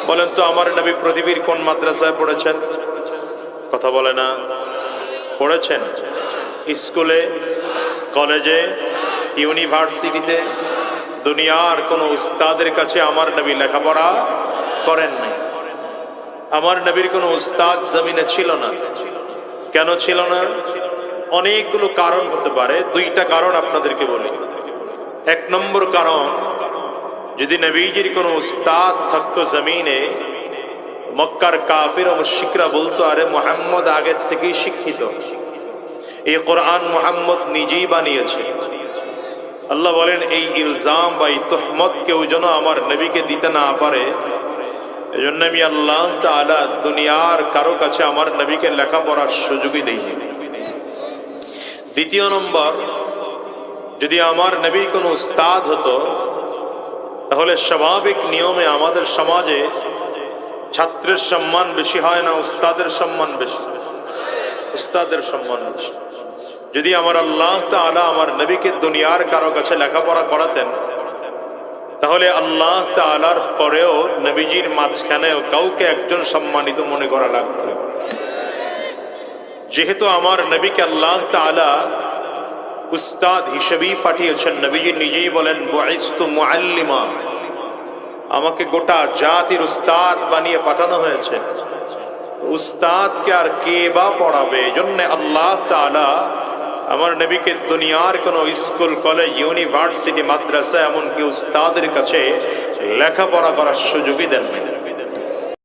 বলেন তো আমার নবী পৃথিবীর কোন মাদ্রাসায় পড়েছেন? কথা বলে না। পড়েছেন স্কুলে, কলেজে, ইউনিভার্সিটিতে। দুনিয়ার কোনো উস্তাদের কাছে আমার নবী লেখাপড়া করেন নাই। আমার নবীর কোনো উস্তাদ জমিনে ছিল না। কেন ছিল না? অনেকগুলো কারণ হতে পারে। দুইটা কারণ আপনাদেরকে বলি। এক নম্বর কারণ, যদি নবীজির কোনো উস্তাদ থাকতো জমিনে, মক্কার কাফির ও মুশরিকরা বলতো আরে মুহাম্মদ আগের থেকেই শিক্ষিত, এই কোরআন মুহাম্মদ নিজেই বানিয়েছে। আল্লাহ বলেন এই ইলজাম বা এই তুহমত কেউ যেন আমার নবীকে দিতে না পারে, এজন্য আমি আল্লাহ তাআলা দুনিয়ার কারো কাছে আমার নবীকে লেখাপড়ার সুযোগই দেইনি। দ্বিতীয় নম্বর, যদি আমার নবী কোনো উস্তাদ হতো, তাহলে স্বাভাবিক নিয়মে আমাদের সমাজে ছাত্রের সম্মান বেশি হয় না উস্তাদের সম্মান বেশি? উস্তাদের সম্মান বেশি। যদি আমার আল্লাহ তাআলা আমার নবীকে দুনিয়ার কারো কাছে লেখাপড়া করাতেন, তাহলে আল্লাহ তাআলার পরেও নবীজির মাঝখানেও কাউকে একজন সম্মানিত মনে করা লাগবে। যেহেতু আমার নবীকে আল্লাহ তাআলা উস্তাদ হিসেবেই পাঠিয়েছেন, নবীজি নিজেই বলেন বুইস্তু মুআল্লিমা, আমাকে গোটা জাতির উস্তাদ বানিয়ে পাঠানো হয়েছে। উস্তাদকে আর কে বা পড়াবে? এজন্য আল্লাহ তাআলা আমার নবীকে দুনিয়ার কোনো স্কুল, কলেজ, ইউনিভার্সিটি, মাদ্রাসা, এমনকি উস্তাদের কাছে লেখাপড়া করার সুযোগই দেন।